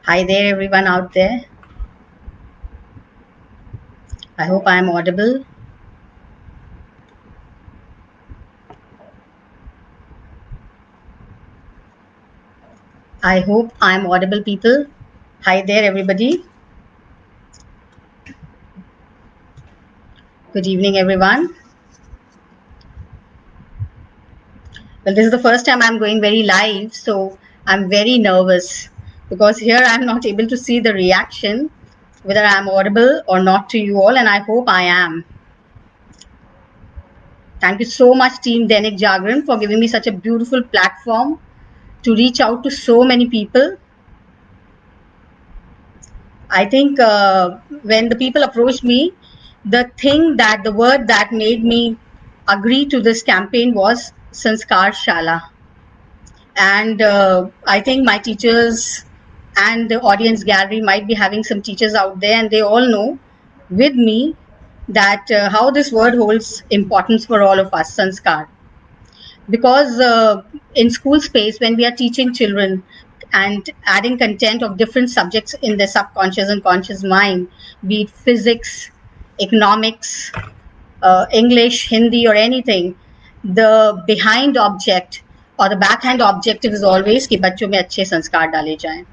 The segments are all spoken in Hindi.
Hi there, everyone out there. I hope I am audible. I hope I am audible, people. Hi there, everybody. Good evening, everyone. Well, this is the first time I'm going very live, so I'm very nervous because here I'm not able to see the reaction, whether I'm audible or not to you all, and I hope I am. Thank you so much, Team Dainik Jagran, for giving me such a beautiful platform to reach out to so many people. I think when the people approached me, the word that made me agree to this campaign was Sanskar Shala. And I think my teachers and the audience gallery might be having some teachers out there, and they all know with me that how this word holds importance for all of us, Sanskar. Because in school space, when we are teaching children and adding content of different subjects in the subconscious and conscious mind, be it physics, economics, English, Hindi, or anything, the behind object or the backhand objective is always कि बच्चों में अच्छे संस्कार डाले जाएं.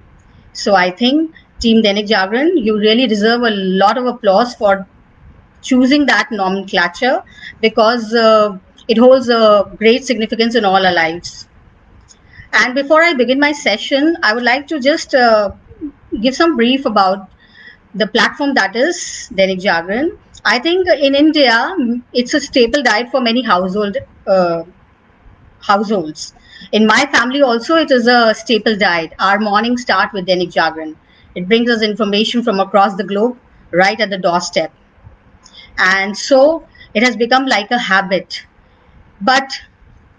So I think Team Dainik Jagran, you really deserve a lot of applause for choosing that nomenclature because it holds a great significance in all our lives. And before I begin my session, I would like to just give some brief about the platform that is Dainik Jagran. I think in India, it's a staple diet for many households. In my family also, it is a staple diet. Our mornings start with Dainik Jagran. It brings us information from across the globe right at the doorstep. And so it has become like a habit. But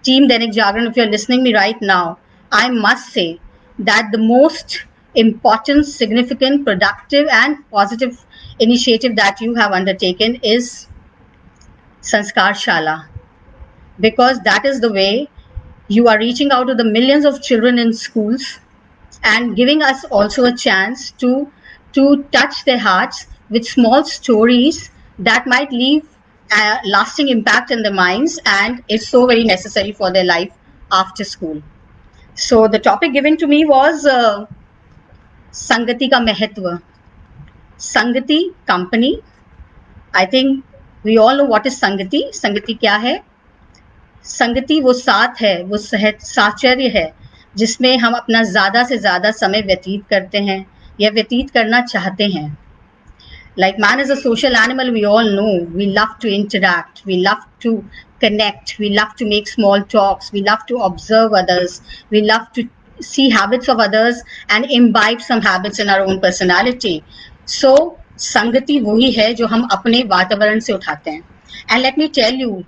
Team Dainik Jagran, if you're listening me right now, I must say that the most important, significant, productive, and positive initiative that you have undertaken is Sanskar Shala, because that is the way you are reaching out to the millions of children in schools and giving us also a chance to touch their hearts with small stories that might leave a lasting impact in their minds and is so very necessary for their life after school. So the topic given to me was Sangati ka Mehatva. Sangati, company. I think we all know what is Sangati. Sangati क्या है? संगति वो साथ है, वो साहचर्य है जिसमें हम अपना ज़्यादा से ज़्यादा समय व्यतीत करते हैं या व्यतीत करना चाहते हैं. Like man is a social animal, we all know. We love to interact, we love to connect, we love to make small talks, we love to observe others, we love to see habits of others and imbibe some habits in our own personality. So संगति वही है जो हम अपने वातावरण से उठाते हैं. And let me tell you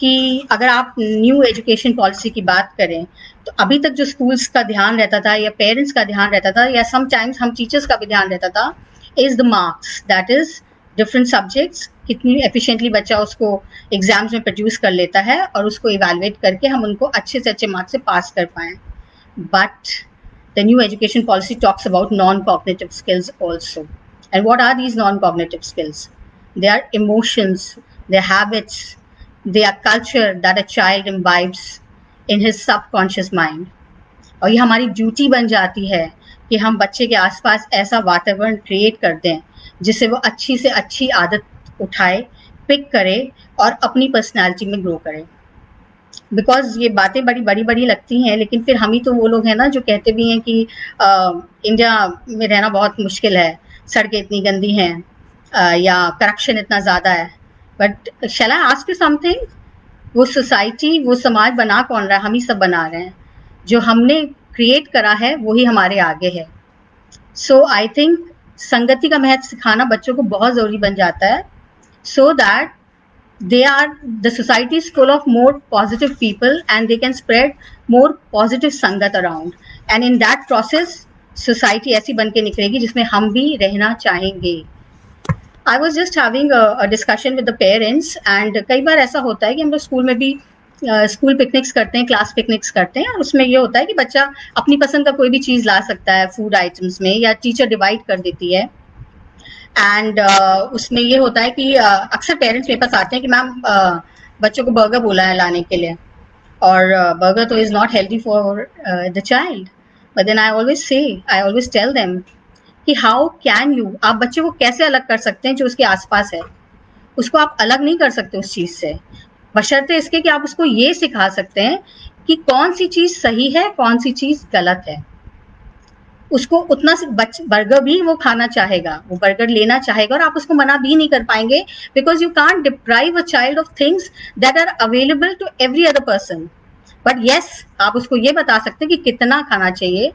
कि अगर आप न्यू एजुकेशन पॉलिसी की बात करें तो अभी तक जो स्कूल्स का ध्यान रहता था या पेरेंट्स का ध्यान रहता था या समटाइम्स हम टीचर्स का भी ध्यान रहता था is the marks, that is different subjects, कितनी एफिशिएंटली बच्चा उसको एग्जाम्स में प्रोड्यूस कर लेता है और उसको इवेलुएट करके हम उनको अच्छे से अच्छे मार्क्स से पास कर पाएं. But the new education policy talks about non cognitive skills also. And what are these non cognitive skills? They are emotions, they are habits, they are culture that a child imbibes in his subconscious mind. और ये हमारी ड्यूटी बन जाती है कि हम बच्चे के आसपास ऐसा वातावरण क्रिएट कर दें जिससे वो अच्छी से अच्छी आदत उठाए, पिक करे और अपनी पर्सनालिटी में ग्रो करे. बिकॉज ये बातें बड़ी बड़ी बड़ी लगती हैं, लेकिन फिर हम ही तो वो लोग हैं ना जो कहते भी हैं कि इंडिया में रहना बहुत मुश्किल है, सड़कें इतनी गंदी हैं या करप्शन इतना ज़्यादा है. But shall I ask you something? वो सोसाइटी, वो समाज बना कौन रहा है? हम ही सब बना रहे हैं. जो हमने क्रिएट करा है वही हमारे आगे है. सो आई थिंक संगति का महत्व सिखाना बच्चों को बहुत ज़रूरी बन जाता है, so that they are the society is full of more positive people and they can spread more positive संगत around, and in that process society ऐसी बन के निकलेगी जिसमें हम भी रहना चाहेंगे. I was just having a discussion with the parents and कई बार ऐसा होता है कि हम लोग स्कूल में भी स्कूल पिकनिक्स करते हैं, क्लास पिकनिक्स करते हैं, और उसमें ये होता है कि बच्चा अपनी पसंद का कोई भी चीज़ ला सकता है फूड आइटम्स में, या टीचर डिवाइड कर देती है। एंड उसमें ये होता है कि अक्सर पेरेंट्स मेरे पास आते हैं कि मैम बच्चों को बर्गर बोला है लाने के लिए, और बर्गर तो is not healthy for the child, but then I always tell them कि हाउ कैन यू, आप बच्चे को कैसे अलग कर सकते हैं जो उसके आसपास है, उसको आप अलग नहीं कर सकते उस चीज़ से, बशर्ते इसके कि आप उसको ये सिखा सकते हैं कि कौन सी चीज़ सही है, कौन सी चीज़ गलत है। उसको उतना बर्गर भी वो खाना चाहेगा, वो बर्गर लेना चाहेगा, और आप उसको मना भी नहीं कर पाएंगे, because you can't deprive a child of things that are available to every other person. But yes, आप उसको ये बता सकते हैं कि कितना खाना चाहिए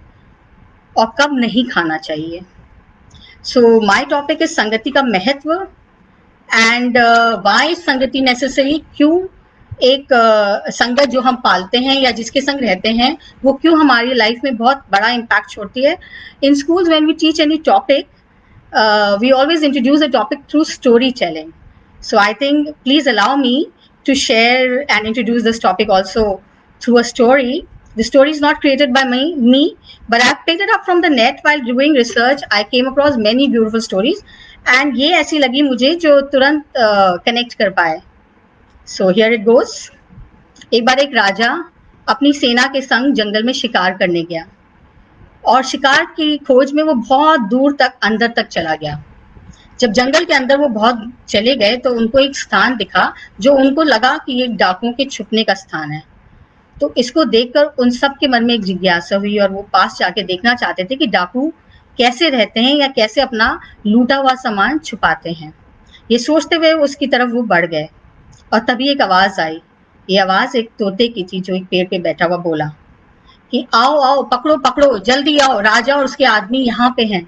और कब नहीं खाना चाहिए। सो माई टॉपिक इज संगति का महत्व, एंड वाई संगति नेसेसरी, क्यों एक संगत जो हम पालते हैं या जिसके संग रहते हैं वो क्यों हमारी लाइफ में बहुत बड़ा इम्पैक्ट छोड़ती है। In schools when we teach any topic, we always introduce a topic through storytelling. So I think please allow me to share and introduce this topic also through a story. The story is not created by me, but I've picked it up from the net while doing research. I came across many beautiful stories, and ये ऐसी लगी मुझे जो तुरंत connect कर पाए. So here it goes. एक बार एक राजा अपनी सेना के संग जंगल में शिकार करने गया, और शिकार की खोज में वो बहुत दूर तक अंदर तक चला गया। जब जंगल के अंदर वो बहुत चले गए तो उनको एक स्थान दिखा जो उनको लगा कि ये डाकुओं के छुपने का स्थान है। तो इसको देखकर उन सब के मन में एक जिज्ञासा हुई, और वो पास जाके देखना चाहते थे कि डाकू कैसे रहते हैं या कैसे अपना लूटा हुआ सामान छुपाते हैं। ये सोचते हुए उसकी तरफ वो बढ़ गए, और तभी एक आवाज आई। ये आवाज एक तोते की थी जो एक पेड़ पे बैठा हुआ बोला कि आओ आओ, पकड़ो पकड़ो, जल्दी आओ, राजा और उसके आदमी यहाँ पे हैं,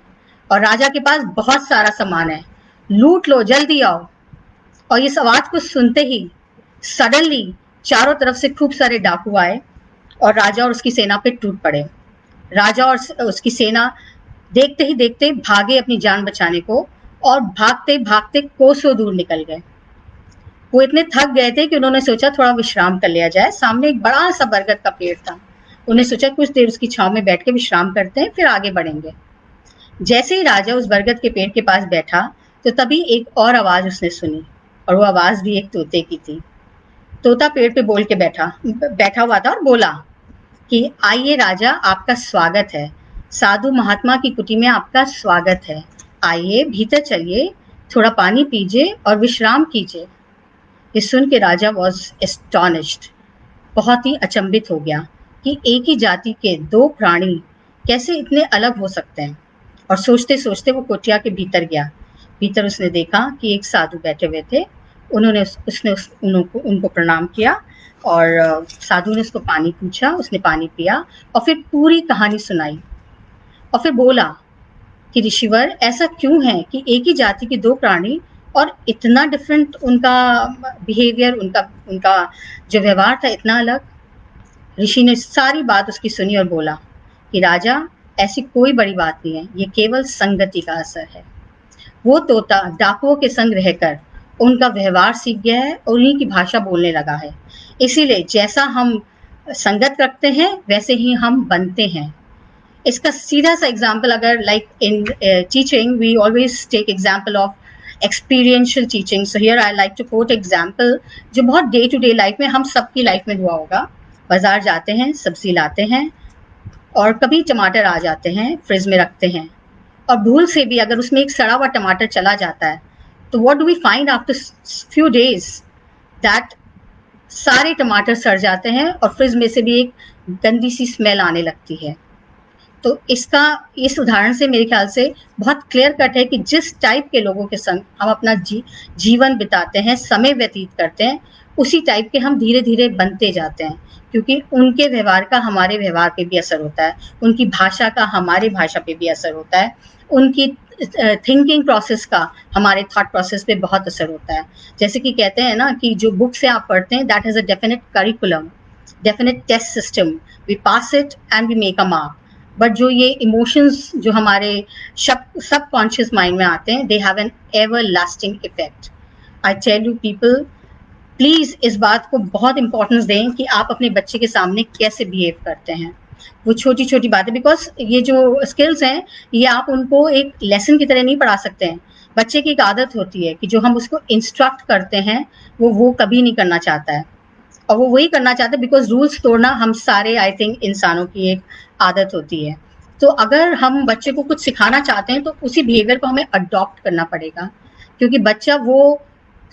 और राजा के पास बहुत सारा सामान है, लूट लो, जल्दी आओ। और इस आवाज को सुनते ही सडनली चारों तरफ से खूब सारे डाकू आए और राजा और उसकी सेना पे टूट पड़े। राजा और उसकी सेना देखते ही देखते भागे अपनी जान बचाने को, और भागते भागते कोसों दूर निकल गए। वो इतने थक गए थे कि उन्होंने सोचा थोड़ा विश्राम कर लिया जाए। सामने एक बड़ा सा बरगद का पेड़ था, उन्हें सोचा कुछ देर उसकी छांव में बैठ के विश्राम करते हैं, फिर आगे बढ़ेंगे। जैसे ही राजा उस बरगद के पेड़ के पास बैठा तो तभी एक और आवाज उसने सुनी, और वो आवाज भी एक तोते की थी। तोता पेड़ पे बोल के बैठा हुआ था और बोला कि आइए राजा, आपका स्वागत है, साधु महात्मा की कुटी में आपका स्वागत है, आइए भीतर चलिए, थोड़ा पानी पीजिए और विश्राम कीजिए। ये सुन के राजा वॉज एस्टॉनिश्ड, बहुत ही अचंभित हो गया कि एक ही जाति के दो प्राणी कैसे इतने अलग हो सकते हैं। और सोचते सोचते वो कुटिया के भीतर गया। भीतर उसने देखा कि एक साधु बैठे हुए थे। उनको प्रणाम किया, और साधु ने उसको पानी पूछा, उसने पानी पिया और फिर पूरी कहानी सुनाई, और फिर बोला कि ऋषिवर, ऐसा क्यों है कि एक ही जाति के दो प्राणी और इतना डिफरेंट उनका बिहेवियर, उनका जो व्यवहार था इतना अलग। ऋषि ने सारी बात उसकी सुनी और बोला कि राजा, ऐसी कोई बड़ी बात नहीं है, ये केवल संगति का असर है। वो तोता डाकुओं के संग रहकर उनका व्यवहार सीख गया है और उन्हीं की भाषा बोलने लगा है। इसीलिए जैसा हम संगत रखते हैं वैसे ही हम बनते हैं। इसका सीधा सा एग्जाम्पल, अगर like in teaching we always take example of experiential teaching, so here I like to quote example जो बहुत डे टू डे लाइफ में हम सबकी लाइफ में हुआ होगा। बाजार जाते हैं, सब्जी लाते हैं, और कभी टमाटर आ जाते हैं, फ्रिज में रखते हैं, और भूल से भी अगर उसमें एक सड़ा हुआ टमाटर चला जाता है तो what do we find after few days, that सारे टमाटर सड़ जाते हैं और फ्रिज में से भी एक गंदी सी स्मेल आने लगती है। तो इस उदाहरण से मेरे ख्याल से बहुत क्लियर कट है कि जिस टाइप के लोगों के संग हम अपना जीवन बिताते हैं, समय व्यतीत करते हैं, उसी टाइप के हम धीरे धीरे बनते जाते हैं, क्योंकि उनके व्यवहार का हमारे व्यवहार पे भी असर होता है, उनकी भाषा का हमारी भाषा पे भी असर होता है, उनकी थिंकिंग प्रोसेस का हमारे थॉट प्रोसेस पे बहुत असर होता है। जैसे कि कहते हैं ना कि जो बुक से आप पढ़ते हैं, that has a definite curriculum, definite test system, we pass it and we make a mark. But जो ये इमोशंस जो हमारे सबकॉन्शियस माइंड में आते हैं, they have an everlasting effect. I tell you people, please इस बात को बहुत इम्पोर्टेंस दें कि आप अपने बच्चे के सामने कैसे बिहेव करते हैं। वो छोटी-छोटी बातें, बिकॉज़ ये जो स्किल्स हैं, ये आप उनको एक लेसन की तरह नहीं पढ़ा सकते हैं। बच्चे की एक आदत होती है कि जो हम उसको इंस्ट्रक्ट करते हैं, वो कभी नहीं करना चाहता है। और वो वही करना चाहते हैं बिकॉज़ रूल्स तोड़ना हम सारे आई थिंक इंसानों की एक आदत होती है। तो अगर हम बच्चे को कुछ सिखाना चाहते हैं तो उसी बिहेवियर को हमें अडॉप्ट करना पड़ेगा, क्योंकि बच्चा वो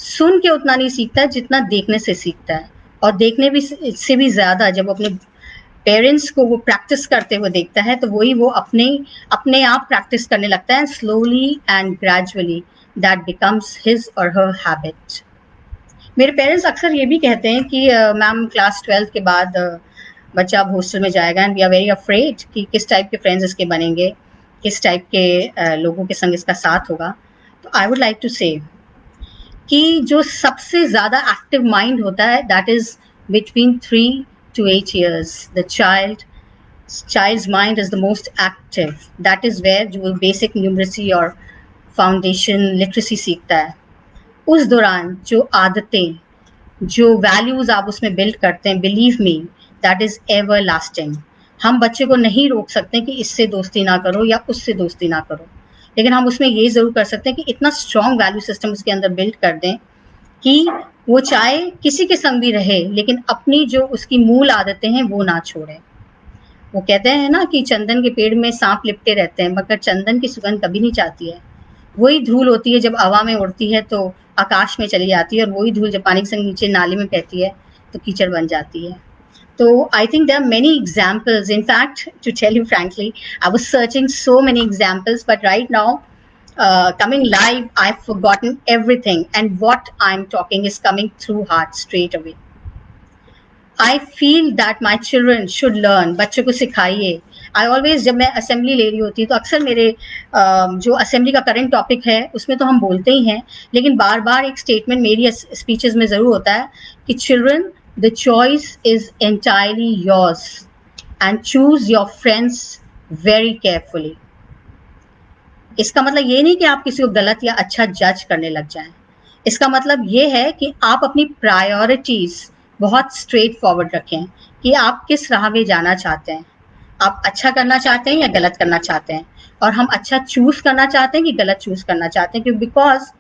सुन के उतना नहीं सीखता है जितना देखने से सीखता है। और देखने भी से भी ज़्यादा जब अपने पेरेंट्स को वो प्रैक्टिस करते हुए देखता है तो वही वो अपने आप प्रैक्टिस करने लगता है, slowly and gradually that becomes his और हर हैबिट। मेरे पेरेंट्स अक्सर ये भी कहते हैं कि मैम क्लास 12th के बाद बच्चा अब हॉस्टल में जाएगा and we are very afraid कि किस टाइप के फ्रेंड्स इसके बनेंगे, किस टाइप के लोगों के संग इसका साथ होगा। तो आई वुड लाइक टू से कि जो सबसे ज़्यादा एक्टिव माइंड होता है that is between 3 to 8 years. The child's mind is the most active. That is where जो basic numeracy और foundation literacy सीखता है। उस दौरान जो आदतें, जो वैल्यूज आप उसमें बिल्ड करते हैं, believe me that is ever lasting. हम बच्चे को नहीं रोक सकते कि इससे दोस्ती ना करो या उससे दोस्ती ना करो, लेकिन हम उसमें ये जरूर कर सकते हैं कि इतना स्ट्रॉन्ग वैल्यू सिस्टम उसके अंदर बिल्ड कर दें कि वो चाहे किसी के संग भी रहे लेकिन अपनी जो उसकी मूल आदतें हैं वो ना छोड़े। वो कहते हैं ना कि चंदन के पेड़ में सांप लिपटे रहते हैं मगर चंदन की सुगंध कभी नहीं जाती है। वही धूल होती है जब हवा में उड़ती है तो आकाश में चली जाती है, और वही धूल जब पानी के संग नीचे नाली में बहती है तो कीचड़ बन जाती है। तो I think there are many examples, in fact to tell you frankly I was searching so many examples but right now coming live I've forgotten everything, and what I'm talking is coming through heart straight away. I feel that my children should learn. बच्चों को सिखाइए। I always जब मैं असेंबली ले रही होती तो अक्सर मेरे जो असेंबली का करंट टॉपिक है उसमें तो हम बोलते ही हैं, लेकिन बार बार एक स्टेटमेंट मेरी स्पीचेस में ज़रूर होता है कि children the choice is entirely yours and choose your friends very carefully. इसका मतलब ये नहीं कि आप किसी को गलत या अच्छा जज करने लग जाएं। इसका मतलब ये है कि आप अपनी प्रायोरिटीज बहुत स्ट्रेट फॉरवर्ड रखें कि आप किस राह में जाना चाहते हैं। आप अच्छा करना चाहते हैं या गलत करना चाहते हैं, और हम अच्छा चूज करना चाहते हैं कि गलत चूज करना चाहते हैं, क्योंकि बिकॉज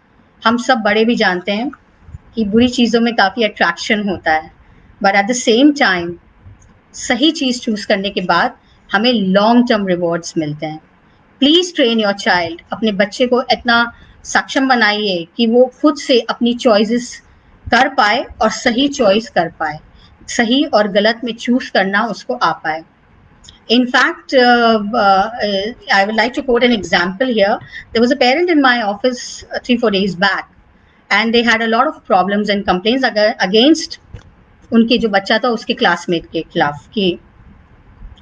हम सब बड़े भी जानते हैं कि बुरी चीज़ों में काफ़ी अट्रैक्शन होता है, but at the same time सही चीज़ चूज करने के बाद हमें लॉन्ग टर्म रिवॉर्ड्स मिलते हैं। Please train your child. अपने बच्चे को इतना सक्षम बनाइए कि वो खुद से अपनी चॉइसेस कर पाए और सही चॉइस कर पाए, सही और गलत में चूज करना उसको आ पाए। In fact, I would like to quote an example here. There was a parent in my office 3-4 days back, and they had a lot of problems and complaints against उनके जो बच्चा था उसके क्लासमेट के खिलाफ कि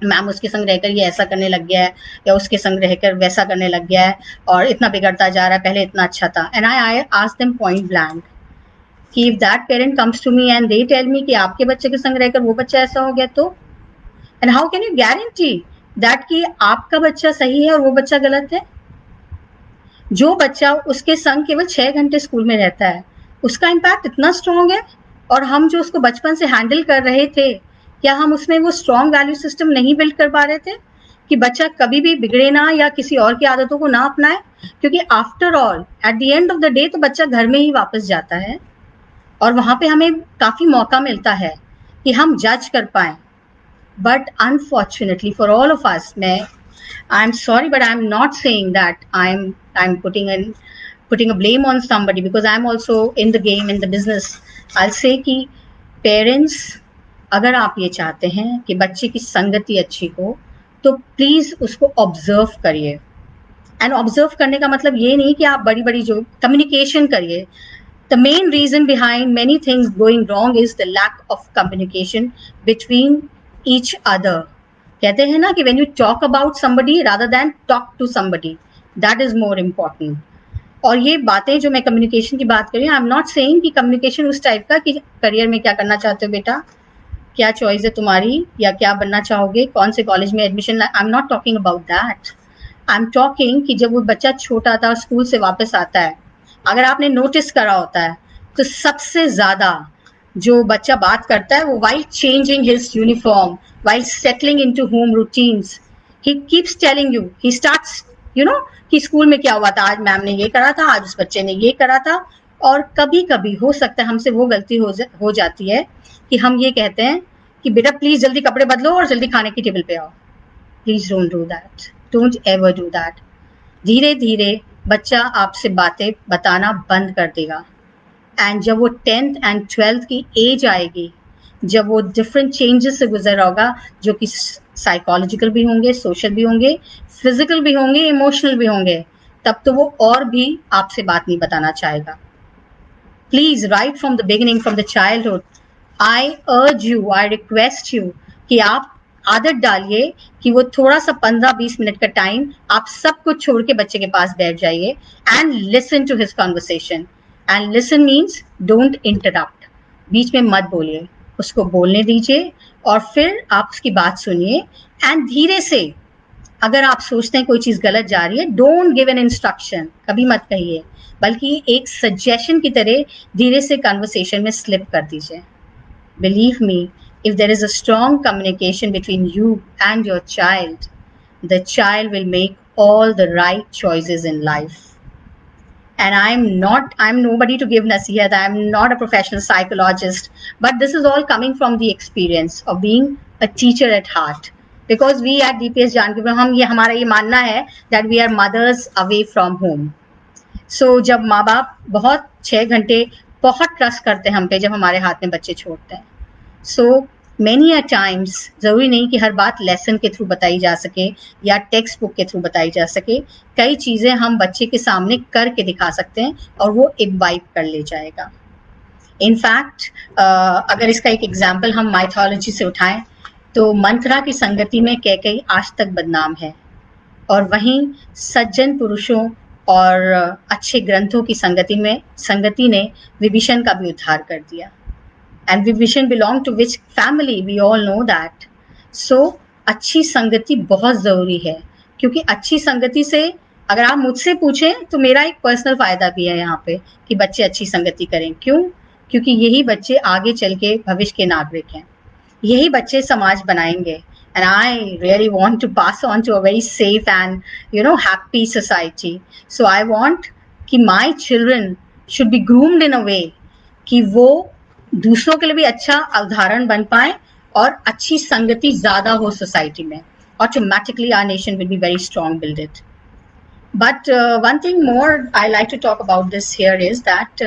मैम उसके संग रहकर ये ऐसा करने लग गया है या उसके संग रहकर वैसा करने लग गया है और इतना बिगड़ता जा रहा है, पहले इतना अच्छा था। And I asked them point blank कि if that parent comes to me and they tell me कि आपके बच्चे के संग रहकर वो बच्चा ऐसा हो गया, तो and how can you guarantee that कि आपका बच्चा सही है और वो बच्चा गलत है? जो बच्चा उसके संग केवल 6 घंटे स्कूल में रहता है उसका इम्पैक्ट इतना स्ट्रॉन्ग है, और हम जो उसको बचपन से हैंडल कर रहे थे, क्या हम उसमें वो स्ट्रॉन्ग वैल्यू सिस्टम नहीं बिल्ड कर पा रहे थे कि बच्चा कभी भी बिगड़े ना या किसी और की आदतों को ना अपनाए? क्योंकि after all at the end of the day तो बच्चा घर में ही वापस जाता है, और वहां पे हमें काफी मौका मिलता है कि हम जज कर पाए। But unfortunately for all of us, I'm sorry, but I'm not saying that I'm putting a blame on somebody, because I'm also in the game, in the business. I'll say कि parents, अगर आप ये चाहते हैं कि बच्चे की संगति अच्छी हो तो प्लीज उसको ऑब्जर्व करिए। एंड ऑब्जर्व करने का मतलब ये नहीं कि आप बड़ी बड़ी जो कम्युनिकेशन करिए। The main reason behind many things going wrong is the lack of communication between each other. कहते हैं ना कि when you talk about somebody rather than talk to somebody, that is more important. और ये बातें जो मैं कम्युनिकेशन की बात कर रही हूँ, आई एम नॉट सेइंग कि कम्युनिकेशन उस टाइप का कि करियर में क्या करना चाहते हो बेटा, क्या चॉइस है तुम्हारी, या क्या बनना चाहोगे, कौन से कॉलेज में admission. I am not talking about that. I am talking कि जब वो बच्चा छोटा था स्कूल से वापस आता है, अगर आपने नोटिस करा होता है तो सबसे ज़्यादा जो बच्चा बात करता है वो while changing his uniform, while settling into home routines, he keeps telling you, he starts, you know, कि स्कूल में क्या हुआ था, आज मैम ने ये करा था, आज उस बच्चे ने ये करा था। और कभी कभी हो सकता है हमसे वो गलती हो जाती है कि हम ये कहते हैं कि बेटा प्लीज जल्दी कपड़े बदलो और जल्दी खाने की टेबल पे आओ। Please don't do that, don't ever do that. धीरे धीरे बच्चा आपसे बातें बताना बंद कर देगा। एंड जब वो 10th एंड 12th की एज आएगी, जब वो डिफरेंट चेंजेस से गुजर रहा होगा, जो कि साइकोलॉजिकल भी होंगे, सोशल भी होंगे, फिजिकल भी होंगे, इमोशनल भी होंगे, तब तो वो और भी आपसे बात नहीं बताना चाहेगा। Please right from the beginning, from the childhood, I urge you, I request you कि आप आदत डालिए कि वो थोड़ा सा 15-20 मिनट का टाइम आप सब कुछ छोड़ के बच्चे के पास बैठ जाइए and listen to his conversation. And listen means don't interrupt, बीच में मत बोलिए, उसको बोलने दीजिए और फिर आप उसकी बात सुनिए। एंड धीरे से, अगर आप सोचते हैं कोई चीज गलत जा रही है, डोंट गिव एन इंस्ट्रक्शन, कभी मत कहिए, बल्कि एक सजेशन की तरह धीरे से कन्वर्सेशन में स्लिप कर दीजिए। Believe me, if there is a strong communication between you and your child, the child will make all the right choices in life. And I'm nobody to give nasihat, I'm not a professional psychologist, but this is all coming from the experience of being a teacher at heart. Because we at DPS Janki, हमारा ये मानना है that we are mothers away from home. So जब माँ बाप बहुत 6 घंटे बहुत ट्रस्ट करते हैं हम पे, जब हमारे हाथ में बच्चे छोड़ते हैं, सो मैनी अ टाइम्स ज़रूरी नहीं कि हर बात लेसन के थ्रू बताई जा सके या टेक्स्ट बुक के थ्रू बताई जा सके। कई चीज़ें हम बच्चे के सामने करके दिखा सकते हैं और वो इम्बाइब कर ले जाएगा। इनफैक्ट अगर इसका एक एग्जाम्पल हम माइथोलॉजी से उठाएं तो मंथरा की संगति में कैकेयी आज तक बदनाम है, और वहीं सज्जन पुरुषों और अच्छे ग्रंथों की संगति ने विभीषण का भी उद्धार कर दिया। And Vibhishan belonged to which family? We all know that. So अच्छी संगति बहुत ज़रूरी है, क्योंकि अच्छी संगति से, अगर आप मुझसे पूछें तो मेरा एक पर्सनल फ़ायदा भी है यहाँ पे कि बच्चे अच्छी संगति करें। क्यों? क्योंकि यही बच्चे आगे चल के भविष्य के नागरिक हैं, यही बच्चे समाज बनाएंगे। And I really want to pass on to a very safe and happy society. So I want कि my children should be groomed in a way कि वो दूसरों के लिए भी अच्छा उदाहरण बन पाए और अच्छी संगति ज्यादा हो सोसाइटी में, automatically our nation will be very strong built. But one thing more I like to talk about this here is that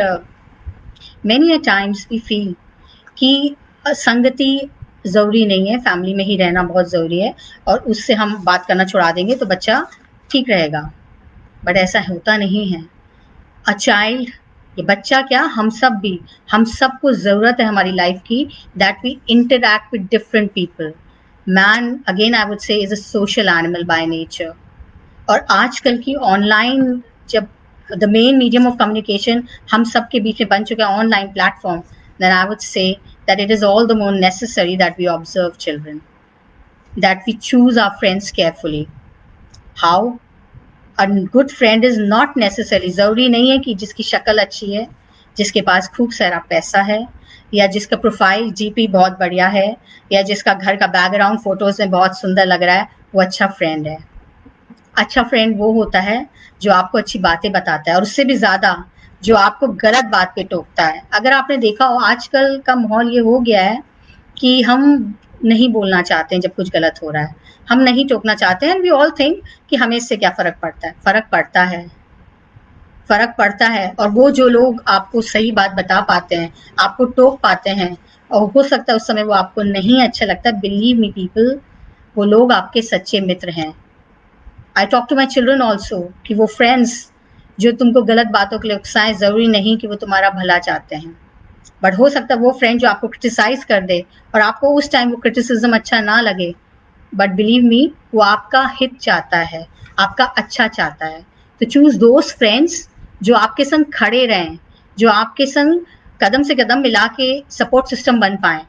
many a times we feel कि संगति जरूरी नहीं है, फैमिली में ही रहना बहुत जरूरी है और उससे हम बात करना छुड़ा देंगे तो बच्चा ठीक रहेगा, बट ऐसा होता नहीं है। अ चाइल्ड, ये बच्चा क्या, हम सबको जरूरत है हमारी लाइफ की that we interact with different people. Man again I would say is a social animal by nature, और आजकल की ऑनलाइन, जब the main medium of communication हम सब के बीच में बन चुका है online platform, then I would say that it is all the more necessary that we observe children, that we choose our friends carefully. How? A good friend is not necessarily, जरूरी नहीं है कि जिसकी शक्ल अच्छी है, जिसके पास खूब सारा पैसा है, या जिसका प्रोफाइल जीपी बहुत बढ़िया है, या जिसका घर का बैकग्राउंड फोटोज में बहुत सुंदर लग रहा है, वो अच्छा फ्रेंड है। अच्छा फ्रेंड वो होता है जो आपको अच्छी बातें बताता है, और उससे भी ज्यादा जो आपको गलत बात पे टोकता है। अगर आपने देखा हो, आजकल का माहौल ये हो गया है कि हम नहीं बोलना चाहते हैं जब कुछ गलत हो रहा है, हम नहीं टोकना चाहते हैं। वी ऑल थिंक कि हमें इससे क्या फर्क पड़ता है। फर्क पड़ता है, और वो जो लोग आपको सही बात बता पाते हैं, आपको टोक पाते हैं, और हो सकता है उस समय वो आपको नहीं अच्छा लगता, बिलीव मी पीपल, वो लोग आपके सच्चे मित्र हैं। I talk to my children also कि वो फ्रेंड्स जो तुमको गलत बातों के लिए उकसाएं, जरूरी नहीं कि वो तुम्हारा भला चाहते हैं, बट हो सकता है वो फ्रेंड जो आपको क्रिटिसाइज कर दे और आपको उस टाइम वो क्रिटिसिज्म अच्छा ना लगे, बट बिलीव मी वो आपका हित चाहता है, आपका अच्छा चाहता है। तो चूज दोस्त फ्रेंड्स जो आपके संग खड़े रहें, जो आपके संग कदम से कदम मिला के सपोर्ट सिस्टम बन पाए।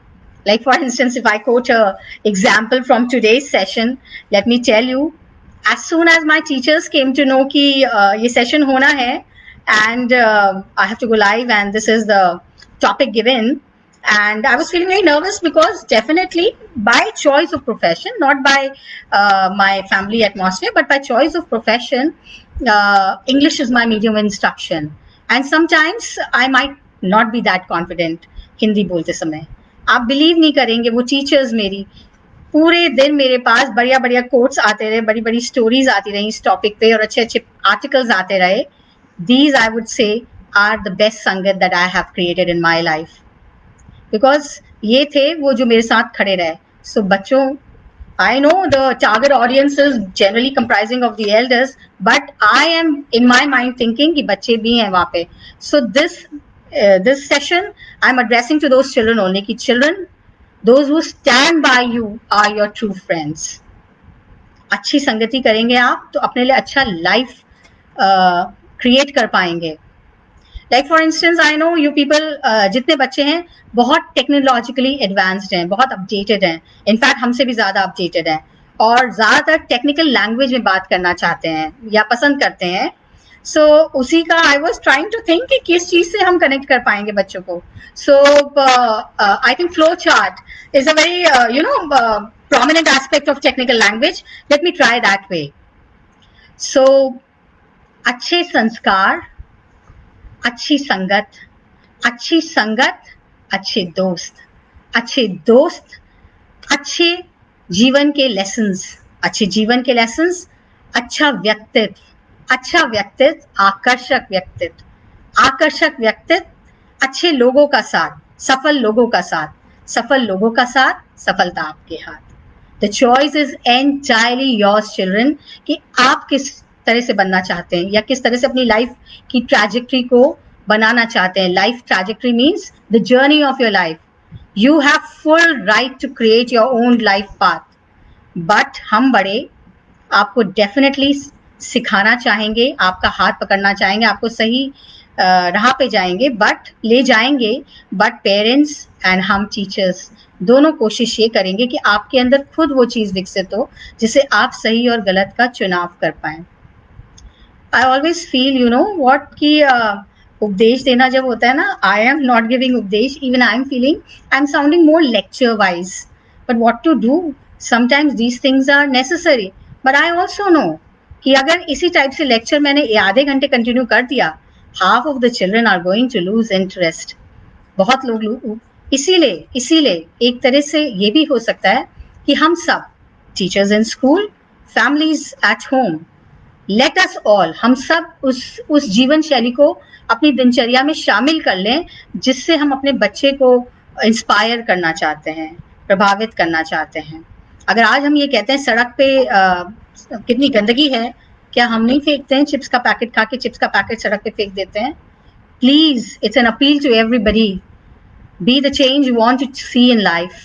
Like for instance, if I quote a example from today's session, let me tell you, as soon as my teachers came to know कि ये session होना है and I have to go live and this is the topic given, And I was feeling very nervous because definitely by choice of profession, not by my family atmosphere, but by choice of profession, English is my medium of instruction. And sometimes I might not be that confident Hindi बोलते समय. आप बिलीव नहीं करेंगे, वो टीचर्स मेरी पूरे दिन मेरे पास बढ़िया बढ़िया कोट्स आते रहे, बड़ी बड़ी स्टोरीज आती रही इस टॉपिक पे और अच्छे अच्छे आर्टिकल्स आते रहे. These I would say are the best संगत that I have created in my life. Because ये थे वो जो मेरे साथ खड़े रहे. So बच्चों, I know the target audience is generally comprising of the elders, but I am in my mind thinking कि बच्चे भी हैं वहाँ पे. So this session I'm addressing to those children only कि children, those who stand by you are your true friends. अच्छी संगति करेंगे आप तो अपने लिए अच्छा लाइफ क्रिएट कर पाएंगे. Like for instance I know you people जितने बच्चे हैं बहुत टेक्नोलॉजिकली एडवांस्ड हैं, बहुत अपडेटेड हैं, इनफैक्ट हमसे भी ज्यादा अपडेटेड हैं और ज्यादातर टेक्निकल लैंग्वेज में बात करना चाहते हैं या पसंद करते हैं. सो उसी का I was trying to think कि किस चीज से हम कनेक्ट कर पाएंगे बच्चों को. So I think flow chart is a very prominent aspect of technical language. Let me try that way. So अच्छे संस्कार, अच्छी संगत, अच्छी संगत, अच्छे दोस्त, अच्छे जीवन के लेसन्स, अच्छे जीवन के लेसन्स, अच्छा व्यक्तित्व, आकर्षक व्यक्तित्व, अच्छे लोगों का साथ, सफल लोगों का साथ, सफलता आपके हाथ. The choice is entirely yours, children, कि आप किस तरह से बनना चाहते हैं या किस तरह से अपनी लाइफ की ट्रैजेक्टरी को बनाना चाहते हैं. Life trajectory means the journey of your life. You have full right to create your own life path. But हम बड़े आपको डेफिनेटली सिखाना चाहेंगे, आपका हाथ पकड़ना चाहेंगे, आपको सही राह पे जाएंगे, बट ले जाएंगे. बट पेरेंट्स एंड हम टीचर्स दोनों कोशिश ये करेंगे कि आपके अंदर खुद वो चीज विकसित हो जिससे आप सही और गलत का चुनाव कर पाए. I always feel you know what कि उपदेश देना जब होता है ना, आई एम नॉट गिविंग उपदेश, even I am feeling I am sounding more lecture wise. But what to do, sometimes these things are necessary. But I also know कि अगर इसी टाइप से लेक्चर मैंने आधे घंटे कंटिन्यू कर दिया, half of the children are going to lose interest. बहुत लोग इसीलिए एक तरह से ये भी हो सकता है कि हम सब teachers in school, families at home, let us all, हम सब उस जीवन शैली को अपनी दिनचर्या में शामिल कर लें जिससे हम अपने बच्चे को इंस्पायर करना चाहते हैं, प्रभावित करना चाहते हैं. अगर आज हम ये कहते हैं सड़क पे कितनी गंदगी है, क्या हम नहीं फेंकते हैं चिप्स का पैकेट, खा के चिप्स का पैकेट सड़क पे फेंक देते हैं? Please, it's an appeal to everybody, be the change you want to see in life.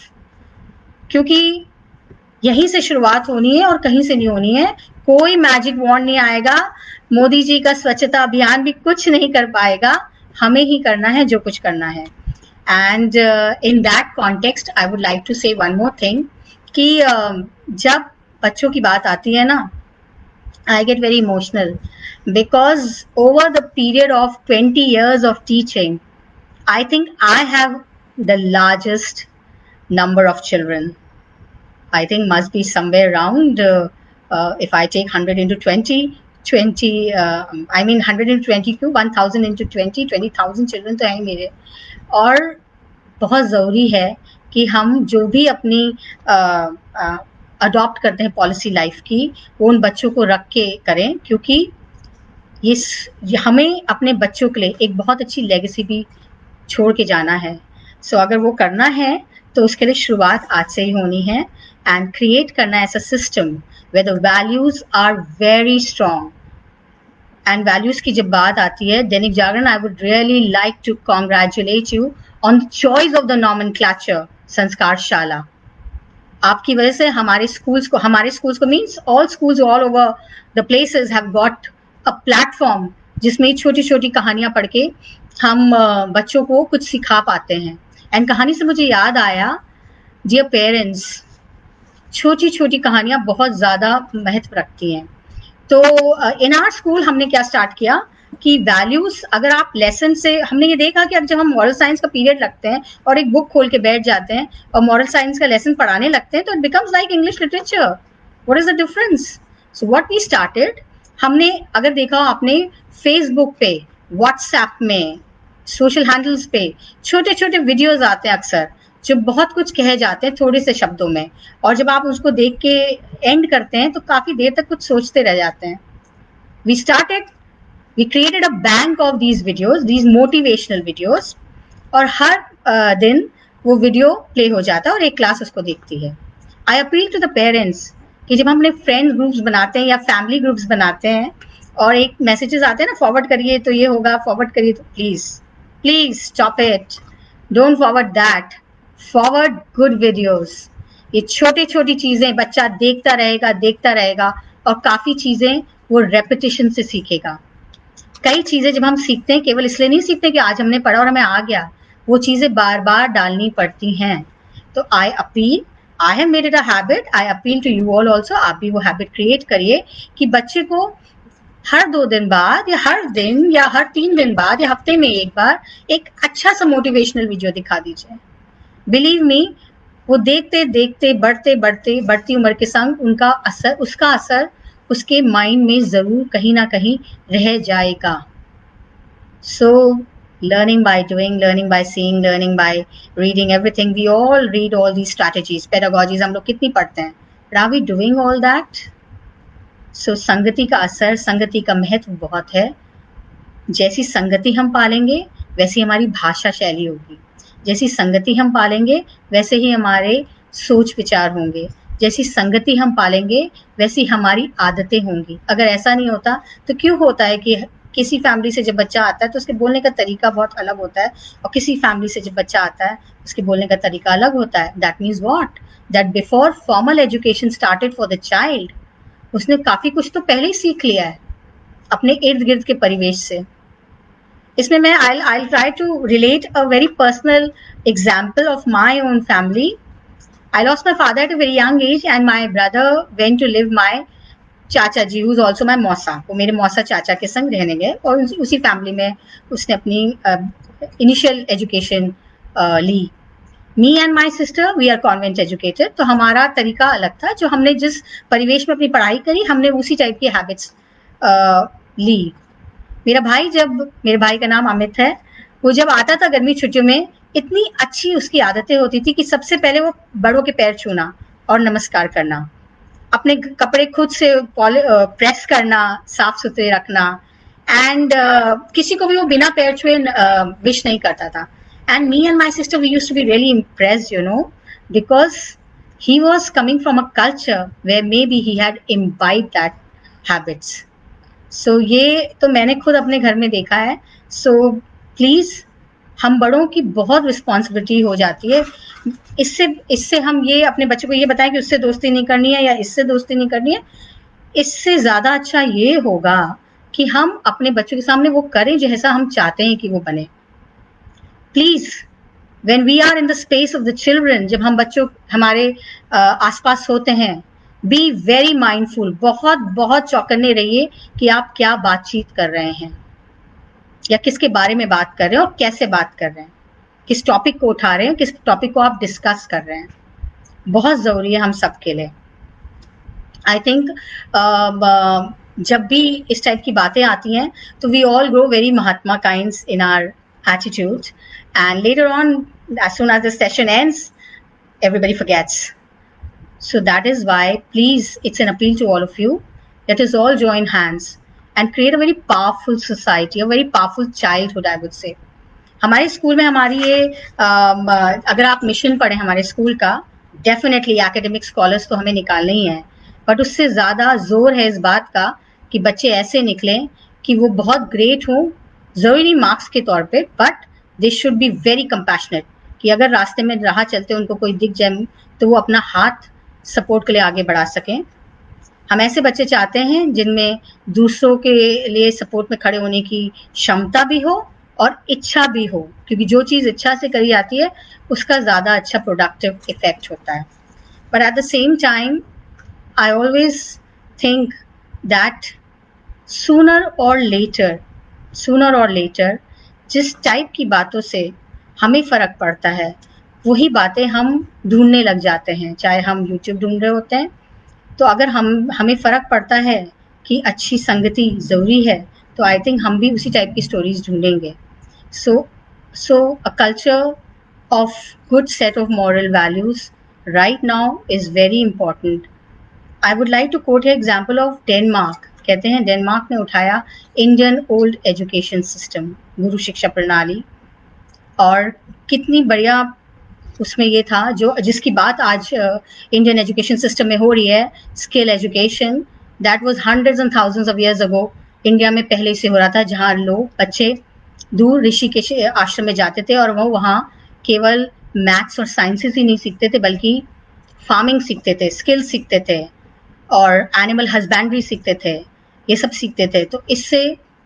क्योंकि यहीं से शुरुआत होनी है और कहीं से नहीं होनी है. कोई मैजिक वॉन्ड नहीं आएगा, मोदी जी का स्वच्छता अभियान भी कुछ नहीं कर पाएगा, हमें ही करना है जो कुछ करना है. And in that context I would like to say one more thing कि जब बच्चों की बात आती है ना, I get very emotional because over the period of 20 years of teaching, I think I have the largest number of children. I think must be somewhere around, if I take 100 into 20, I mean 122, 1000 into 20,000 children तो हैं मेरे. और बहुत ज़रूरी है कि हम जो भी अपनी अडॉप्ट करते हैं पॉलिसी लाइफ की, वो उन बच्चों को रख के करें, क्योंकि ये हमें अपने बच्चों के लिए एक बहुत अच्छी लेगेसी भी छोड़ के जाना है. सो अगर वो करना है तो उसके लिए शुरुआत आज से ही होनी है एंड क्रिएट करना है ऐसा system where the values are very strong. And values की जब बात आती है, Dainik Jagran, I would really like to congratulate you on the choice of the nomenclature Sanskarshala. आपकी वजह से हमारे स्कूल्स को means all schools all over the places have got a platform जिसमें छोटी छोटी कहानियां पढ़ के हम बच्चों को कुछ सिखा पाते हैं. एंड कहानी से मुझे याद आया, डियर पेरेंट्स, छोटी छोटी कहानियां बहुत ज़्यादा महत्व रखती हैं. तो इन आवर स्कूल हमने क्या स्टार्ट किया, की वैल्यूज अगर आप लेसन से, हमने ये देखा कि अब जब हम मॉरल साइंस का पीरियड लगते हैं और एक बुक खोल के बैठ जाते हैं और मॉरल साइंस का लेसन पढ़ाने लगते हैं तो it becomes like English literature. What is the difference? So what we started, हमने अगर देखा आपने फेसबुक पे, व्हाट्सएप में, सोशल हैंडल्स पे छोटे छोटे वीडियोज आते हैं अक्सर जो बहुत कुछ कहे जाते हैं थोड़े से शब्दों में, और जब आप उसको देख के एंड करते हैं तो काफी देर तक कुछ सोचते रह जाते हैं. We created a bank of these videos, these motivational videos, और हर दिन वो वीडियो प्ले हो जाता है और एक क्लास उसको देखती है. I appeal to the parents कि जब हम अपने फ्रेंड ग्रुप्स बनाते हैं या फैमिली ग्रुप्स बनाते हैं और एक मैसेजेस आते हैं ना, फॉरवर्ड करिए तो ये होगा, फॉरवर्ड करिए तो please stop it. Don't forward that. Forward good videos. ये छोटी छोटी चीजें बच्चा देखता रहेगा और काफी चीजें वो रेपिटेशन से सीखेगा. कई चीजें जब हम सीखते हैं केवल इसलिए नहीं सीखते कि आज हमने पढ़ा और हमें आ गया, वो चीजें बार बार डालनी पड़ती हैं. तो I have made it a habit, I appeal to you all also, आप भी वो हैबिट क्रिएट करिए कि बच्चे को हर 2 दिन बाद या हर दिन या हर 3 दिन बाद या हफ्ते में एक बार एक अच्छा सा मोटिवेशनल वीडियो दिखा दीजिए. बिलीव मी, वो देखते देखते बढ़ती उम्र के संग उसका असर उसके माइंड में जरूर कहीं ना कहीं रह जाएगा. सो learning by doing, learning by seeing, learning by reading everything, we all read all these strategies, pedagogies, हम लोग कितनी पढ़ते हैं, but are we doing all that? So संगति का असर, संगति का महत्व बहुत है. जैसी संगति हम पालेंगे वैसी हमारी भाषा शैली होगी, जैसी संगति हम पालेंगे वैसे ही हमारे सोच विचार होंगे, जैसी संगति हम पालेंगे वैसी हमारी आदतें होंगी. अगर ऐसा नहीं होता तो क्यों होता है कि किसी फैमिली से जब बच्चा आता है तो उसके बोलने का तरीका बहुत अलग होता है और किसी फैमिली से जब बच्चा आता है उसके बोलने का तरीका अलग होता है. That means what? That before formal education started for the child, उसने काफी कुछ तो पहले ही सीख लिया है अपने इर्द गिर्द के परिवेश से. इसमें मैं I'll try to relate a very personal example of my own family. I lost my father at a very young age and my brother went to live my चाचा जी, who's also my मौसा, वो मेरे मौसा चाचा के संग रहने गए और उसी फैमिली में उसने अपनी इनिशियल एजुकेशन ली. Me and my sister we are convent educated, तो हमारा तरीका अलग था. जो हमने जिस परिवेश में अपनी पढ़ाई करी हमने उसी टाइप की हैबिट्स ली. मेरे भाई का नाम अमित है, वो जब आता था गर्मी छुट्टियों में इतनी अच्छी उसकी आदतें होती थी कि सबसे पहले वो बड़ों के पैर छूना और नमस्कार करना, अपने कपड़े खुद से प्रेस करना, साफ सुथरे रखना, एंड किसी को भी वो बिना पैर छुए विश नहीं करता था. And me and my sister we used to be really impressed, you know, because he was coming from a culture where maybe he had imbibed that habits. So ये तो मैंने खुद अपने घर में देखा है. So please, हम बड़ों की बहुत रिस्पॉन्सिबिलिटी हो जाती है. इससे हम ये अपने बच्चों को ये बताएं कि उससे दोस्ती नहीं करनी है या इससे दोस्ती नहीं करनी है. इससे ज्यादा अच्छा ये होगा कि हम अपने बच्चों के सामने वो करें जैसा हम चाहते हैं कि वो बने. Please, when we are in the space of the children, जब हम बच्चों हमारे आसपास होते हैं, be very mindful, बहुत बहुत चौकन्ने रहिए कि आप क्या बातचीत कर रहे हैं या किसके बारे में बात कर रहे हैं और कैसे बात कर रहे हैं, किस टॉपिक को उठा रहे हैं, किस टॉपिक को आप डिस्कस कर रहे हैं. बहुत जरूरी है हम सबके लिए. आई थिंक जब भी इस टाइप की बातें आती हैं तो we all grow very Mahatma kinds in our attitude, and later on, as soon as the session ends, everybody forgets. So that is why, please, it's an appeal to all of you, let us all join hands and create a very powerful society, a very powerful childhood, I would say. हमारे स्कूल में हमारी ये अगर आप मिशन पढ़े हमारे स्कूल का, डेफिनेटली एकेडमिक स्कॉलर्स तो हमें निकालने ही है, बट उससे ज़्यादा जोर है इस बात का कि बच्चे ऐसे निकलें कि वो बहुत ग्रेट हों, जरूरी नहीं मार्क्स के तौर पे, but they should be very compassionate, कि अगर रास्ते में राह चलते उनको कोई दिख जाए तो वो अपना हाथ सपोर्ट के लिए आगे बढ़ा सकें. हम ऐसे बच्चे चाहते हैं जिनमें दूसरों के लिए सपोर्ट में खड़े होने की क्षमता भी हो और इच्छा भी हो, क्योंकि जो चीज़ इच्छा से करी जाती है उसका ज़्यादा अच्छा प्रोडक्टिव इफेक्ट होता है. But at the same time I always think that sooner or later sooner और लेटर जिस टाइप की बातों से हमें फ़र्क पड़ता है, वही बातें हम ढूँढने लग जाते हैं। चाहे हम यूट्यूब ढूँढ रहे होते हैं, तो अगर हमें फ़र्क पड़ता है कि अच्छी संगति ज़रूरी है, तो आई थिंक हम भी उसी टाइप की stories ढूँढेंगे। So a culture of good set of moral values right now is very important. I would like to quote an example of Denmark. कहते हैं डेनमार्क ने उठाया इंडियन ओल्ड एजुकेशन सिस्टम, गुरु शिक्षा प्रणाली, और कितनी बढ़िया उसमें ये था जो जिसकी बात आज इंडियन एजुकेशन सिस्टम में हो रही है, skill education, that was hundreds and thousands of years ago India में पहले से हो रहा था, जहाँ लोग बच्चे दूर ऋषिकेश आश्रम में जाते थे और वो वहाँ केवल मैथ्स और साइंसेस ही नहीं सीखते थे, बल्कि फार्मिंग सीखते थे, स्किल सीखते थे और एनिमल हस्बैंड्री सीखते थे, ये सब सीखते थे। तो इससे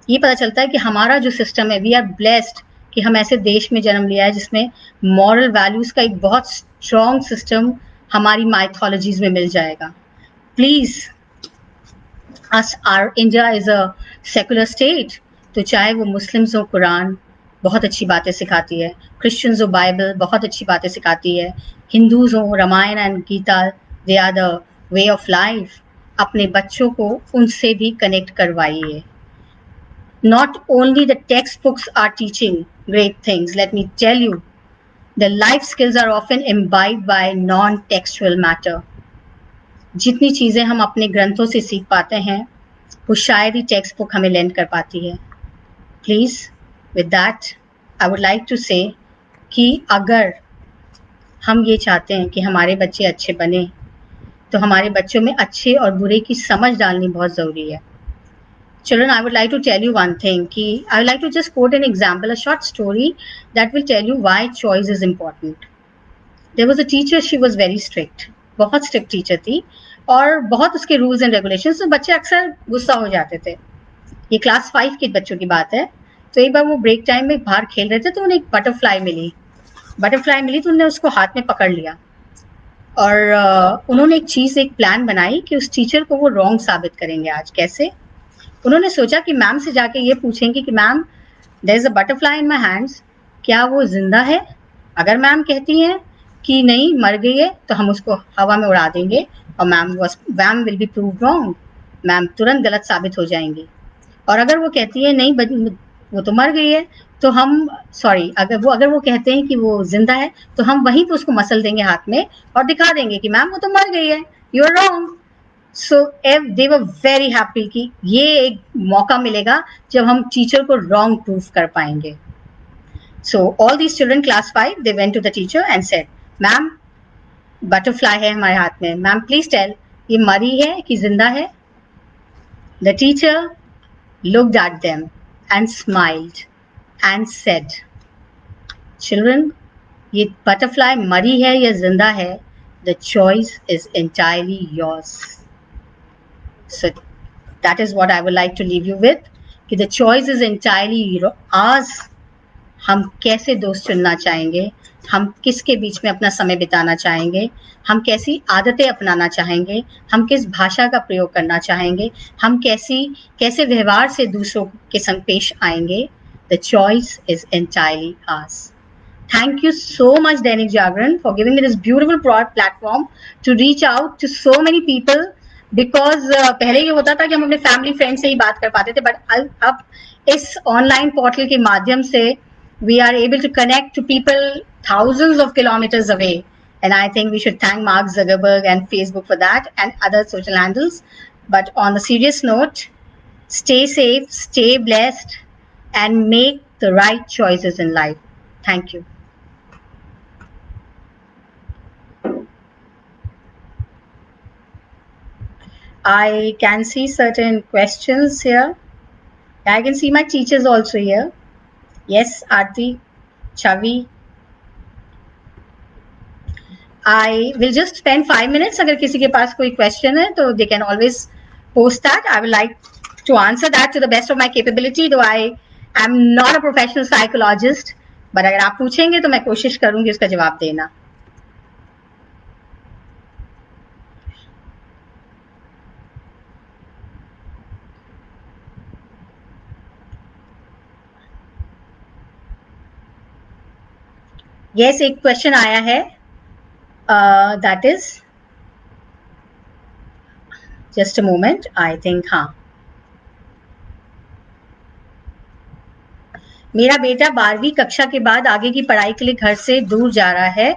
ये पता चलता है कि हमारा जो सिस्टम है, वी आर ब्लेस्ड कि हम ऐसे देश में जन्म लिया है जिसमें मॉरल वैल्यूज का एक बहुत स्ट्रॉन्ग सिस्टम हमारी माइथोलॉजीज में मिल जाएगा। Please, R India is a secular state, तो चाहे वो मुस्लिम्स हो कुरान बहुत अच्छी बातें सिखाती है, क्रिश्चियंस हो बाइबल बहुत अच्छी बातें सिखाती है, हिंदूज हो Ramayana and Gita, they are the way of life. अपने बच्चों को उनसे भी कनेक्ट करवाइए। Not only the textbooks are teaching great things, let me tell you, the life skills are often imbibed by non-textual matter. जितनी चीज़ें हम अपने ग्रंथों से सीख पाते हैं, वो शायद ही टेक्स्ट बुक हमें लेंड कर पाती है। Please, with that I would like to say कि अगर हम ये चाहते हैं कि हमारे बच्चे अच्छे बने, तो हमारे बच्चों में अच्छे और बुरे की समझ डालनी बहुत ज़रूरी है। Children, I would like to tell you one thing. I would like to just quote an example, a short story that will tell you why choice is important. There was a teacher, she was very strict. बहुत strict teacher थी और बहुत उसके rules and regulations, तो बच्चे अक्सर गुस्सा हो जाते थे। ये क्लास 5 के बच्चों की बात है। तो एक बार वो ब्रेक टाइम में बाहर खेल रहे थे, तो उन्हें एक बटरफ्लाई मिली। तो उन्होंने उसको हाथ में पकड़ लिया और उन्होंने एक प्लान बनाई कि उस टीचर को वो रॉन्ग साबित करेंगे आज। कैसे? उन्होंने सोचा कि मैम से जाके ये पूछेंगे कि ma'am, there is a butterfly in my hands, क्या वो जिंदा है? अगर मैम कहती हैं कि नहीं मर गई है, तो हम उसको हवा में उड़ा देंगे और ma'am will be prove wrong, ma'am तुरंत गलत साबित हो जाएंगी। और अगर वो कहती है नहीं वो तो मर गई है, तो हम अगर वो कहते हैं कि वो जिंदा है, तो हम वहीं पे उसको मसल देंगे हाथ में और दिखा देंगे कि मैम वो तो मर गई है, you are wrong. So they were very happy कि ये एक मौका मिलेगा जब हम टीचर को रॉन्ग प्रूफ कर पाएंगे। So all these children class 5 they went to the teacher and said, ma'am butterfly है हमारे हाथ में, मैम प्लीज टेल ये मरी है कि जिंदा है? The teacher looked at them and smiled and said, children, ये बटरफ्लाई मरी है या जिंदा है, the choice is entirely yours. So that is what I would like to leave you with, कि the choice is entirely ours. हम कैसे दोस्त चुनना चाहेंगे, हम किसके बीच में अपना समय बिताना चाहेंगे, हम कैसी आदतें अपनाना चाहेंगे, हम किस भाषा का प्रयोग करना चाहेंगे, हम कैसे व्यवहार से दूसरों के संग पेश आएंगे। The choice is entirely hours. Thank you so much, Dainik Jagran, for giving me this beautiful platform to reach out to so many people. Because पहले ये होता था कि हम अपने फैमिली फ्रेंड से ही बात कर पाते थे, बट अब इस ऑनलाइन पोर्टल के माध्यम से we are able to connect to people thousands of kilometers away. And I think we should thank Mark Zuckerberg and Facebook for that and other social handles. But on a serious note, stay safe, stay blessed, and make the right choices in life. Thank you. I can see certain questions here. I can see my teachers also here. Yes, Aarti, Chavi. I will just spend 5 minutes. अगर किसी के पास कोई question है, तो they can always post that. I would like to answer that to the best of my capability, though I am not a professional psychologist. But अगर आप पूछेंगे तो मैं कोशिश करूंगी उसका जवाब देना। यस, एक क्वेश्चन आया है, that is, just a moment, I think, हाँ, मेरा बेटा 12वीं कक्षा के बाद आगे की पढ़ाई के लिए घर से दूर जा रहा है।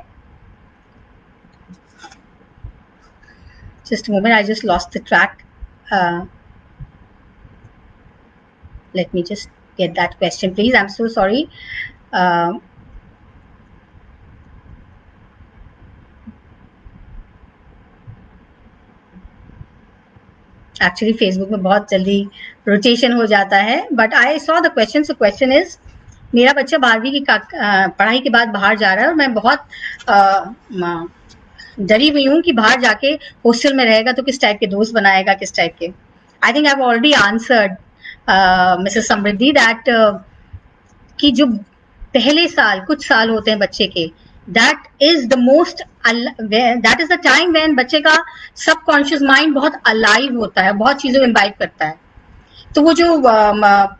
Just moment, I just lost the track, let me just get that question please, I'm so sorry. Actually Facebook में बहुत जल्दी रोटेशन हो जाता है, but I saw the question. So question is, मेरा बच्चा 12वीं की पढ़ाई के बाद बाहर जा रहा है और मैं बहुत डरी हुई हूँ कि बाहर जाके हॉस्टल में रहेगा तो किस टाइप के दोस्त बनाएगा, किस टाइप के. I think I have already answered Mrs Samriddhi that कि जो पहले साल, कुछ साल होते हैं बच्चे के, that is the most, that is the time when बच्चे का सबकॉन्शियस माइंड बहुत अलाइव होता है, बहुत चीजों में इम्बाइब करता है. तो वो जो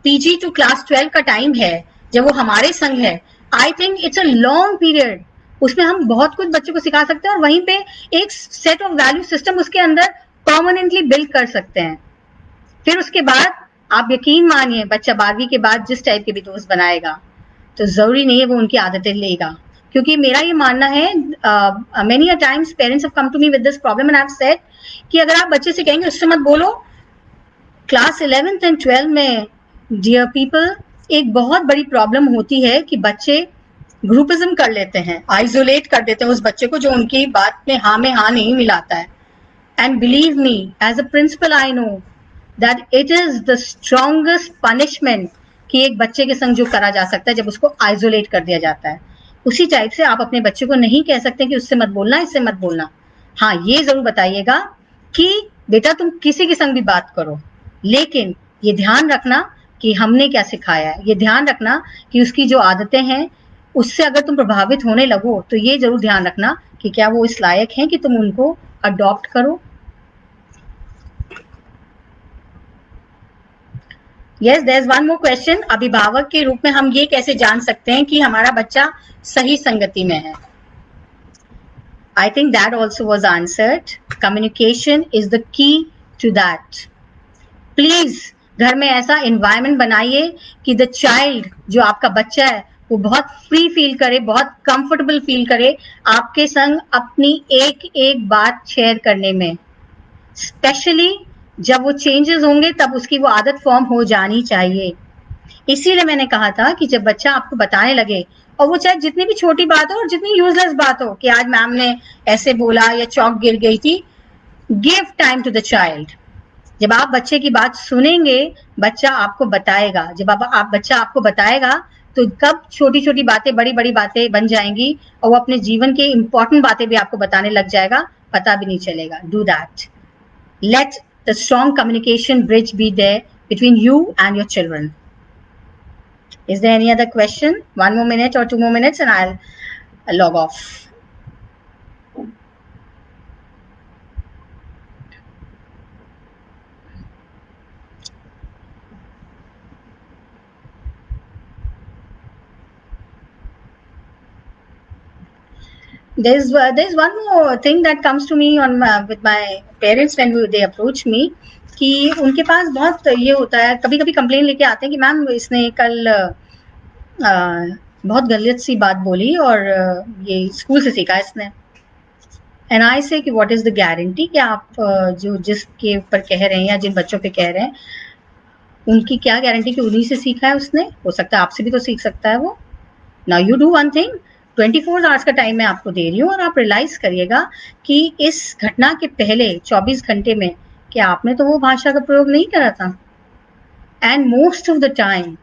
पीजी टू क्लास 12 का टाइम है, जब वो हमारे संग है, I think it's a long period. उसमें हम बहुत कुछ बच्चों को सिखा सकते हैं और वहीं पे एक सेट ऑफ वैल्यू सिस्टम उसके अंदर परमानेंटली बिल्ड कर सकते हैं. फिर उसके बाद आप यकीन मानिए, बच्चा 12वीं के बाद जिस टाइप के भी दोस्त बनाएगा तो जरूरी नहीं है वो उनकी आदतें लेगा. क्योंकि मेरा ये मानना है, many a times parents have come to me with this problem and I have said कि अगर आप बच्चे से कहेंगे उससे मत बोलो, क्लास 11th एंड 12 में डियर पीपल एक बहुत बड़ी प्रॉब्लम होती है कि बच्चे ग्रुपिज्म कर लेते हैं, आइसोलेट कर देते हैं उस बच्चे को जो उनकी बात में हाँ नहीं मिलाता है. And believe me, as a principal I know that it is the strongest punishment कि एक बच्चे के संग जो करा जा सकता है जब उसको आइसोलेट कर दिया जाता है. उसी टाइप से आप अपने बच्चे को नहीं कह सकते कि उससे मत बोलना, इससे मत बोलना. हाँ, ये जरूर बताइएगा कि बेटा तुम किसी के संग भी बात करो, लेकिन ये ध्यान रखना कि हमने क्या सिखाया है. ये ध्यान रखना कि उसकी जो आदतें हैं उससे अगर तुम प्रभावित होने लगो तो ये जरूर ध्यान रखना कि क्या वो इस लायक हैं कि तुम उनको अडॉप्ट करो. Yes, there is one more question. अभिभावक के रूप में हम ये कैसे जान सकते हैं कि हमारा बच्चा सही संगति में है? I think that also was answered. Communication is the key to that. Please घर में ऐसा environment बनाइए कि the child, जो आपका बच्चा है, वो बहुत free feel करे, बहुत comfortable feel करे आपके संग अपनी एक एक बात share करने में. Especially जब वो changes होंगे तब उसकी वो आदत form हो जानी चाहिए. इसीलिए मैंने कहा था कि जब बच्चा आपको बताने लगे, और वो चाहे जितनी भी छोटी बात हो और जितनी यूजलेस बात हो कि आज मैम ने ऐसे बोला या चौक गिर गई थी, give time to the child. जब आप बच्चे की बात सुनेंगे, बच्चा आपको बताएगा. जब आप बच्चा आपको बताएगा तो कब छोटी छोटी बातें बड़ी बड़ी बातें बन जाएंगी और वो अपने जीवन के इंपॉर्टेंट बातें भी आपको बताने लग जाएगा, पता भी नहीं चलेगा. Do that. Let the strong communication bridge be there between you and your children. Is there any other question? One more minute or 2 more minutes and I'll log off. There's one more thing that comes to me on with my parents when they approach me कि उनके पास बहुत ये होता है, कभी कभी कंप्लेन लेके आते हैं कि मैम इसने कल बहुत गलत सी बात बोली और ये स्कूल से सीखा इसने. एंड आई से कि व्हाट इज द गारंटी कि आप जो जिसके ऊपर कह रहे हैं या जिन बच्चों पे कह रहे हैं उनकी क्या गारंटी कि उन्हीं से सीखा है उसने? हो सकता है आपसे भी तो सीख सकता है वो. Now you do one thing, 24 hours का टाइम मैं आपको दे रही हूँ और आप रियलाइज करिएगा कि इस घटना के पहले 24 घंटे में क्या आपने तो वो भाषा का प्रयोग नहीं करा था. And most of the time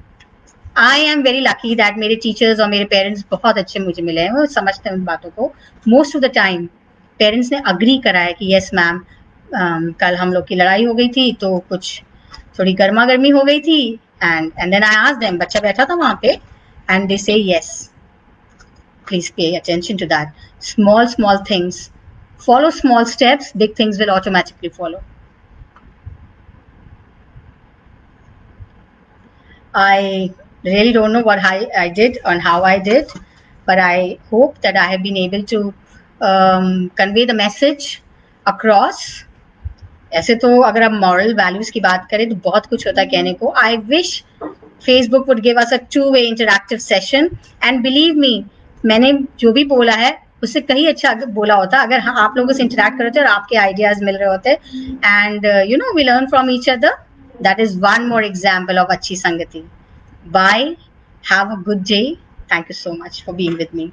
I am very lucky that मेरे टीचर्स और मेरे पेरेंट्स बहुत अच्छे मुझे मिले हैं, वो समझते हैं उन बातों को. Most of the time parents ने अग्री करा है कि यस मैम, कल हम लोग की लड़ाई हो गई थी तो कुछ थोड़ी गर्मा गर्मी हो गई थी. And then I asked them, बच्चा बैठा था वहां पे, and they say yes. Please pay attention to that. Small things. Follow small steps, big things will automatically follow. I really don't know what I did and how I did, but I hope that I have been able to convey the message across. ऐसे तो अगर आप मॉरल वैल्यूज की बात करें तो बहुत कुछ होता है कहने को. I wish Facebook would give us a two way interactive session, and believe मी, मैंने जो भी बोला है उससे कहीं अच्छा बोला होता अगर आप लोगों से इंटरैक्ट कर रहे थे और आपके आइडियाज मिल रहे होते, and you know we learn from each other. That is one more example of अच्छी संगति. Bye, have a good day. Thank you so much for being with me.